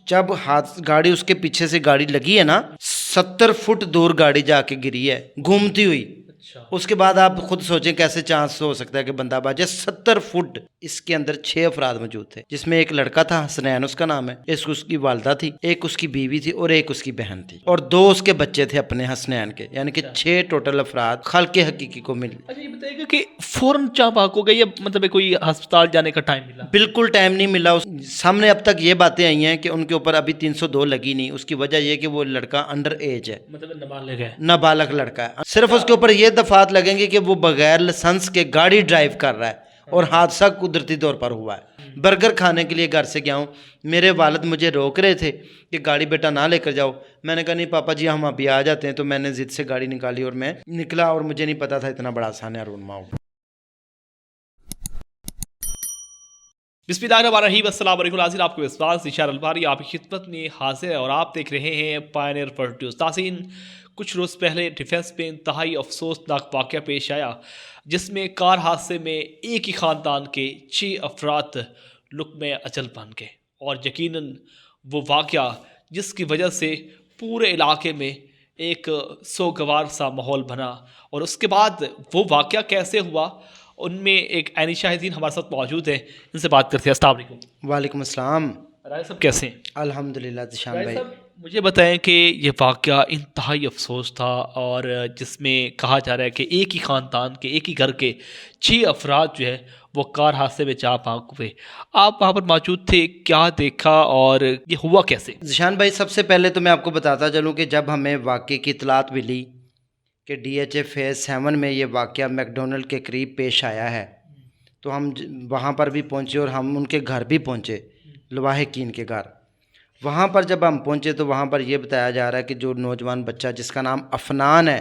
जब हाथ गाड़ी उसके पीछे से गाड़ी लगी है ना, 70 फुट दूर गाड़ी जाके गिरी है घूमती हुई। अच्छा। उसके बाद आप खुद सोचें कैसे चांस हो सकता है कि बंदा बाजे। 70 फुट। इसके अंदर 6 अफराद मौजूद थे, जिसमें एक लड़का था, हसनैन उसका नाम है, एक उसकी वालदा थी, एक उसकी बीवी थी और एक उसकी बहन थी, और 2 उसके बच्चे थे अपने हसनैन के, यानी कि 6 टोटल अफराद खल्के हकीकी को मिले। अच्छा, ये बताइएगा कि फौरन चाप आग हो गई या मतलब कोई अस्पताल जाने का टाइम मिला? बिल्कुल टाइम नहीं मिला। सामने अब तक ये बातें आई हैं कि उनके ऊपर अभी 302 लगी नहीं। उसकी वजह यह कि वो लड़का अंडर एज है, मतलब नाबालिग है। नाबालग लड़का है। सिर्फ उसके ऊपर ये दफात लगेंगे कि वो बगैर लाइसेंस के गाड़ी ड्राइव कर रहा है, और हादसा कुदरती तौर पर हुआ है। बर्गर खाने के लिए घर से गया हूँ, मेरे वालिद मुझे रोक रहे थे कि गाड़ी बेटा ना लेकर जाओ। मैंने कहा नहीं पापा जी, हम अभी आ जाते हैं। तो मैंने जिद से गाड़ी निकाली और मैं निकला, और मुझे नहीं पता था इतना बड़ा आसान है रूनमा होगा। बिस्मिल्लाहिर्रहमानिर्रहीम, अस्सलाम वालेकुम नाज़रीन, आपको विश्वास इशार अलबारी आपकी खिदमत में हाजिर है और आप देख रहे हैं पायनियर प्रोड्यूस। नाज़रीन, कुछ रोज़ पहले डिफेंस में इंतहाई अफसोसनाक वाक़या पेश आया, जिसमें कार हादसे में एक ही ख़ानदान के 6 अफराद लुक़्मे अजल बन गए। और यकीनन वो वाक़या जिसकी वजह से पूरे इलाके में एक सोगवार सा माहौल बना। और उसके बाद वो वाक़या कैसे हुआ, उनमें एक ऐनी शाहिदीन हमारे साथ मौजूद है, इनसे बात करते हैं। अस्सलाम वालेकुम। वालेकुम अस्सलाम। राय साहब कैसे हैं? अल्हम्दुलिल्लाह जिशान राय भाई। साहब, मुझे बताएं कि ये वाक़या इंतहाई अफसोस था, और जिसमें कहा जा रहा है कि एक ही ख़ानदान के, एक ही घर के 6 अफराद जो है वो कार हादसे में चाप आग हुए। आप वहाँ पर मौजूद थे, क्या देखा और ये हुआ कैसे? जिशान भाई, सबसे पहले तो मैं आपको बताता चलूँ कि जब हमें वाक़े की इतलात मिली कि DHA फेज़ 7 में ये वाक़या मैकडोनल्ड के करीब पेश आया है, तो हम वहाँ पर भी पहुँचे और हम उनके घर भी पहुँचे, लवाहिकीन के घर। वहाँ पर जब हम पहुँचे तो वहाँ पर यह बताया जा रहा है कि जो नौजवान बच्चा जिसका नाम अफनान है,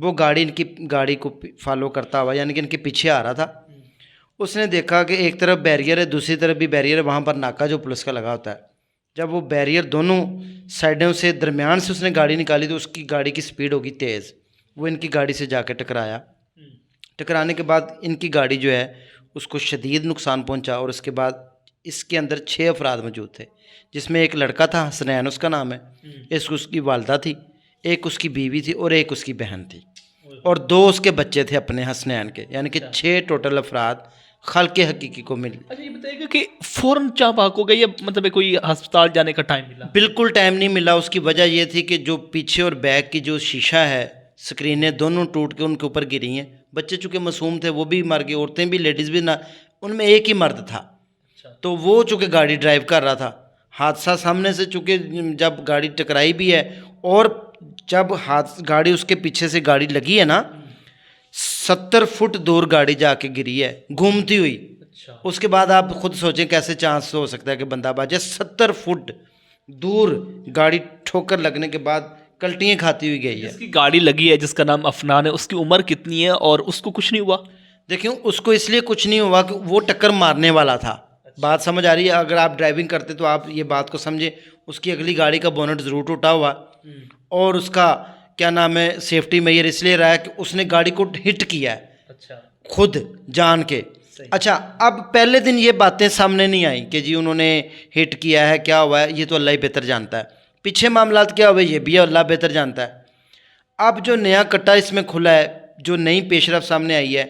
वो इनकी गाड़ी को फॉलो करता हुआ, यानी कि इनके पीछे आ रहा था। उसने देखा कि एक तरफ बैरियर है, दूसरी तरफ भी बैरियर है, वहाँ पर नाका जो पुलिस का लगा होता है। जब वो बैरियर दोनों साइडों से दरमियान से उसने गाड़ी निकाली तो उसकी गाड़ी की स्पीड होगी तेज़, वो इनकी गाड़ी से जाकर टकराया। टकराने के बाद इनकी गाड़ी जो है उसको शदीद नुकसान पहुंचा, और उसके बाद इसके अंदर 6 अफराद मौजूद थे, जिसमें एक लड़का था, हसनैन उसका नाम है, एक उसकी वालदा थी, एक उसकी बीवी थी और एक उसकी बहन थी, और 2 उसके बच्चे थे अपने हसनैन के, यानी कि 6 टोटल अफराद खल्के हकीकी को मिले। अच्छा, ये बताइएगा कि फौरन चाप आग हो गई या मतलब कोई अस्पताल जाने का टाइम मिला? बिल्कुल टाइम नहीं मिला। उसकी वजह यह थी कि जो पीछे और बैक की जो शीशा है, स्क्रीनें दोनों टूट के उनके ऊपर गिरी हैं। बच्चे चूँकि मासूम थे वो भी मर गए, औरतें भी, लेडीज़ भी ना, उनमें एक ही मर्द था। तो वो चूँकि गाड़ी ड्राइव कर रहा था, हादसा सामने से चूँकि जब गाड़ी टकराई भी है, और जब गाड़ी उसके पीछे से गाड़ी लगी है ना, 70 फुट दूर गाड़ी जाके गिरी है घूमती हुई। अच्छा। उसके बाद आप खुद सोचें कैसे चांस हो सकता है कि बंदा बाजे। 70 फुट दूर गाड़ी ठोकर लगने के बाद कल्टियाँ खाती हुई गई है। जिसकी गाड़ी लगी है, जिसका नाम अफनान है, उसकी उम्र कितनी है और उसको कुछ नहीं हुआ? देखिए, उसको इसलिए कुछ नहीं हुआ कि वो टक्कर मारने वाला था। बात समझ आ रही है? अगर आप ड्राइविंग करते तो आप ये बात को समझे। उसकी अगली गाड़ी का बोनट ज़रूर टूटा हुआ, और उसका क्या नाम है, सेफ्टी मेजर इसलिए रहा है कि उसने गाड़ी को हिट किया है। अच्छा। खुद जान के। अच्छा, अब पहले दिन ये बातें सामने नहीं आई कि जी उन्होंने हिट किया है, क्या हुआ है, ये तो अल्लाह ही बेहतर जानता है। पीछे मामलात क्या हुए ये भी अल्लाह बेहतर जानता है। अब जो नया कट्टा इसमें खुला है, जो नई पेशरफ सामने आई है,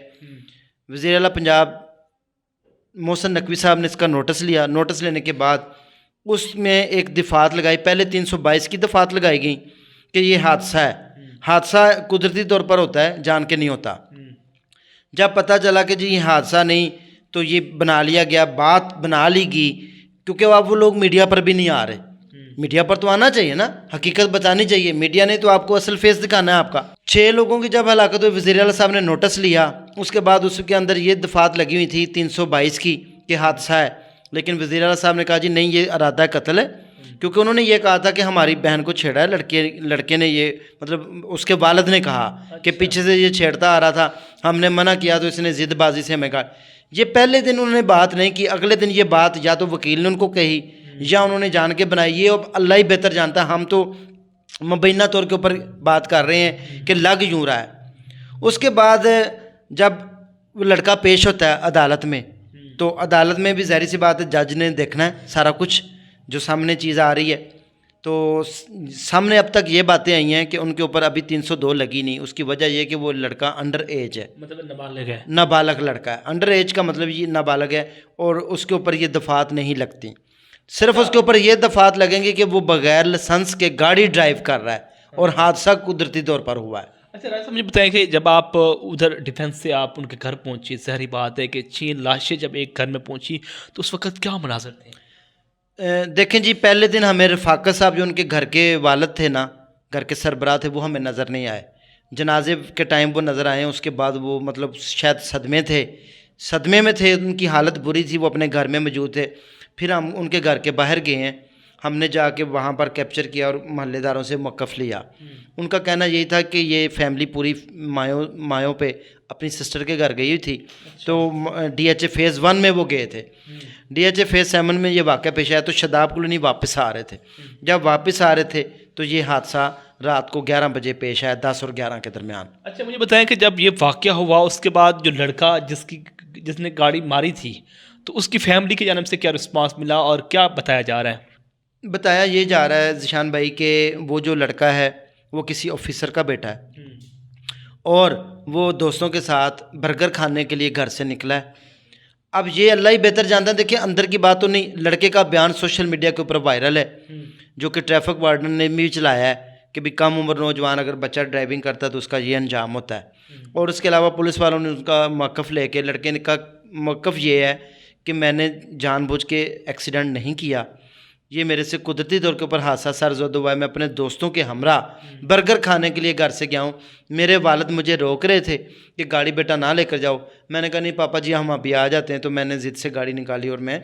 वज़ीर आला पंजाब मोहसिन नकवी साहब ने इसका नोटिस लिया। नोटिस लेने के बाद उसमें एक दफात लगाई, पहले 322 की दफात लगाई गई कि ये हादसा है। हादसा कुदरती तौर पर होता है, जान के नहीं होता। जब पता चला कि जी ये हादसा नहीं, तो ये बना लिया गया, बात बना ली गई, क्योंकि अब वो लोग मीडिया पर भी नहीं आ रहे। मीडिया पर तो आना चाहिए ना, हकीकत बतानी चाहिए। मीडिया ने तो आपको असल फेस दिखाना है आपका। 6 लोगों की जब हलाकत हुई, वज़ीर आला साहब ने नोटिस लिया। उसके बाद उसके अंदर ये दफात लगी हुई थी 322 की कि हादसा है, लेकिन वज़ीर आला साहब ने कहा जी नहीं, ये इरादा कत्ल है, क्योंकि उन्होंने ये कहा था कि हमारी बहन को छेड़ा है लड़के ने, ये मतलब उसके वालिद ने कहा कि पीछे से ये छेड़ता आ रहा था, हमने मना किया तो इसने ज़िदबाजी से हमें कहा। ये पहले दिन उन्होंने बात नहीं की, अगले दिन ये बात या तो वकील ने उनको कही या उन्होंने जान के बनाई। ये अब अल्लाह ही बेहतर जानता है, हम तो मुबैना तौर के ऊपर बात कर रहे हैं कि लग यूँ रहा है। उसके बाद जब वो लड़का पेश होता है अदालत में, तो अदालत में भी ज़ाहिर सी बात है जज ने देखना है सारा कुछ। जो सामने चीज़ आ रही है, तो सामने अब तक ये बातें आई हैं कि उनके ऊपर अभी 302 लगी नहीं। उसकी वजह ये कि वो लड़का अंडर एज है, मतलब नाबालिग है। नाबालग लड़का है। अंडर एज का मतलब ये नाबालग है, और उसके ऊपर ये दफात नहीं लगती। सिर्फ उसके ऊपर ये दफात लगेंगे कि वो बगैर लाइसेंस के गाड़ी ड्राइव कर रहा है और हादसा कुदरती तौर पर हुआ है। अच्छा राय साहब, मुझे बताएं कि जब आप उधर डिफेंस से आप उनके घर पहुंची, ज़ाहिर बात है कि 6 लाशें जब एक घर में पहुंची तो उस वक्त क्या मनाजर थे? देखें जी, पहले दिन हमें रफाकत साहब जो उनके घर के वालिद थे ना, घर के सरबराह थे, वो हमें नज़र नहीं आए। जनाजे के टाइम वो नज़र आए, उसके बाद वो मतलब शायद सदमे में थे, उनकी हालत बुरी थी, वो अपने घर में मौजूद थे। फिर हम उनके घर के बाहर गए हैं, हमने जाके वहाँ पर कैप्चर किया और मोहल्लेदारों से मौक़िफ़ लिया। उनका कहना यही था कि ये फैमिली पूरी मायों पे अपनी सिस्टर के घर गई हुई थी। तो DHA फ़ेज़ 1 में वो गए थे। DHA फ़ेज़ 7 में ये वाक़या पेश आया, तो शादाब कॉलोनी वापस आ रहे थे। जब वापस आ रहे थे तो ये हादसा रात को 11 बजे पेश आया, 10 और 11 के दरमियान। अच्छा मुझे बताएं कि जब ये वाक़या हुआ उसके बाद जो लड़का जिसने गाड़ी मारी थी, तो उसकी फैमिली की जानब से क्या रिस्पांस मिला और क्या बताया जा रहा है? बताया ये जा रहा है ज़िशान भाई कि वो जो लड़का है वो किसी ऑफिसर का बेटा है, और वो दोस्तों के साथ बर्गर खाने के लिए घर से निकला है। अब ये अल्लाह ही बेहतर जानता है। देखिए, अंदर की बात तो नहीं, लड़के का बयान सोशल मीडिया के ऊपर वायरल है, जो कि ट्रैफिक वार्डन ने भी चलाया है कि भी कम उम्र नौजवान अगर बच्चा ड्राइविंग करता है तो उसका ये अंजाम होता है। और उसके अलावा पुलिस वालों ने उसका मौक़िफ़ लेके, लड़के ने का मौक़िफ़ ये है कि मैंने जानबूझ के एक्सीडेंट नहीं किया, ये मेरे से कुदरती तौर के ऊपर हादसा सरज़द हुआ है। मैं अपने दोस्तों के हमरा बर्गर खाने के लिए घर से गया हूँ, मेरे वालिद मुझे रोक रहे थे कि गाड़ी बेटा ना लेकर जाओ। मैंने कहा नहीं पापा जी, हम अभी आ जाते हैं। तो मैंने ज़िद से गाड़ी निकाली और मैं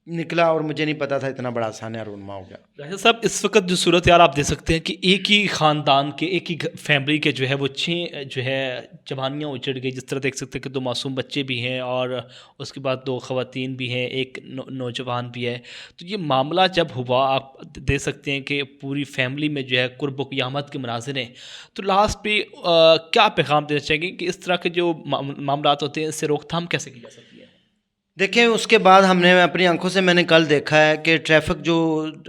निकला, और मुझे नहीं पता था इतना बड़ा आसान रूनमा हो गया। राजा साहब, इस वक्त जो सूरत यार आप देख सकते हैं कि एक ही ख़ानदान के, एक ही फैमिली के जो है वो 6 जो है जवानियाँ उजड़ गई। जिस तरह देख सकते हैं कि 2 मासूम बच्चे भी हैं और उसके बाद 2 ख़वातीन भी हैं, एक नौजवान भी है। तो ये मामला जब हुआ, आप देख सकते हैं कि पूरी फैमिली में जो है कुर्ब व क़यामत के मनाज़िर हैं। तो लास्ट पे क्या पैगाम देना चाहेंगे कि इस तरह के जो मामलात होते हैं इससे रोकथाम कैसे की जा सकती है? देखें, उसके बाद हमने अपनी आंखों से मैंने कल देखा है कि ट्रैफिक जो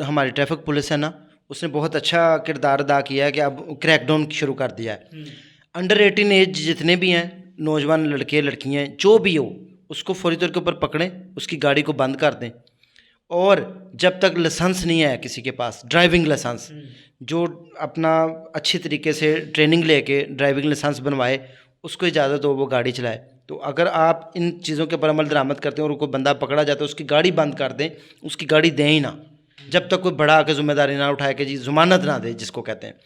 हमारी ट्रैफिक पुलिस है ना, उसने बहुत अच्छा किरदार अदा किया है कि अब क्रैकडाउन शुरू कर दिया है। अंडर 18 एज जितने भी हैं नौजवान लड़के लड़कियां, जो भी हो, उसको फौरी तौर के ऊपर पकड़ें, उसकी गाड़ी को बंद कर दें, और जब तक लाइसेंस नहीं है किसी के पास, ड्राइविंग लाइसेंस, जो अपना अच्छी तरीके से ट्रेनिंग लेके ड्राइविंग लाइसेंस बनवाए, उसको इजाज़त हो वो गाड़ी चलाए। तो अगर आप इन चीज़ों के ऊपर अमल दरामद करते हैं और कोई बंदा पकड़ा जाता है, उसकी गाड़ी बंद कर दें, उसकी गाड़ी दें ही ना, जब तक कोई बड़ा आके ज़िम्मेदारी ना उठाए कि जी ज़मानत ना दे जिसको कहते हैं।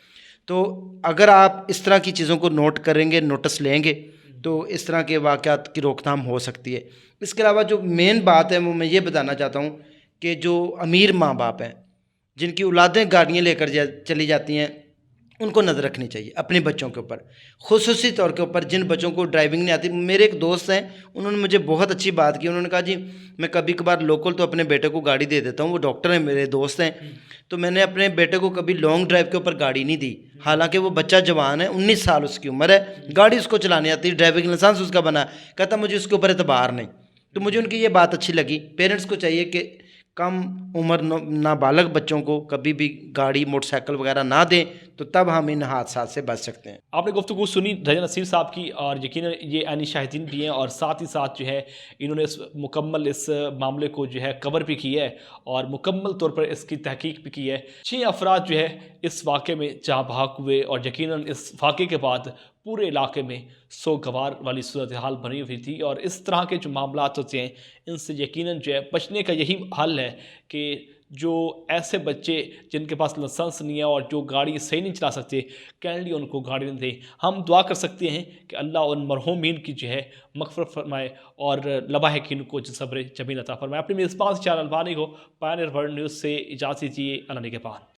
तो अगर आप इस तरह की चीज़ों को नोट करेंगे, नोटिस लेंगे, तो इस तरह के वाक़यात की रोकथाम हो सकती है। इसके अलावा जो मेन बात है वो मैं ये बताना चाहता हूँ कि जो अमीर माँ बाप हैं, जिनकी औलादें गाड़ियाँ लेकर चली जाती हैं, उनको नज़र रखनी चाहिए अपने बच्चों के ऊपर, खुसूसी तौर के ऊपर जिन बच्चों को ड्राइविंग नहीं आती। मेरे एक दोस्त हैं, उन्होंने मुझे बहुत अच्छी बात की। उन्होंने कहा जी मैं कभी कभार लोकल तो अपने बेटे को गाड़ी दे देता हूँ, वो डॉक्टर हैं, मेरे दोस्त हैं, तो मैंने अपने बेटे को कभी लॉन्ग ड्राइव के ऊपर गाड़ी नहीं दी। हालांकि वो बच्चा जवान है, 19 साल उसकी उम्र है, गाड़ी उसको चलानी आती है, ड्राइविंग लाइसेंस उसका बना। कहता मुझे उसके ऊपर एतबार नहीं। तो मुझे उनकी ये बात अच्छी लगी। पेरेंट्स को चाहिए कि कम उम्र नाबालग बच्चों को कभी भी गाड़ी मोटरसाइकिल वगैरह ना दें, तो तब हम इन हादसा से बच सकते हैं। आपने गुफ्तगू सुनी रजा नसीर साहब की, और यकीनन ये आनी शाहिदीन भी हैं, और साथ ही साथ जो है इन्होंने मुकम्मल इस मामले को जो है कवर भी किया है और मुकम्मल तौर पर इसकी तहकीक भी की है। 6 अफराद जो है इस वाक़े में जहाँ भाग हुए, और यकीनन इस वाक़े के बाद पूरे इलाके में सोगवार वाली सूरत हाल बनी हुई थी। और इस तरह के जो मामलात होते हैं, इनसे यकीनन जो है बचने का यही हल है कि जो ऐसे बच्चे जिनके पास लाइसेंस नहीं है और जो गाड़ी सही नहीं चला सकते, काइंडली उनको गाड़ी नहीं दें। हम दुआ कर सकते हैं कि अल्लाह उन मरहूमीन की जो है मग़फ़िरत फरमाए और लवाहिकीन को सब्र जमील अता फरमाए। अपने मेज़बान चार अलबानी को पायनियर वर्ल्ड न्यूज़ से इजाज़त दीजिए। अल्लाह निगहबान।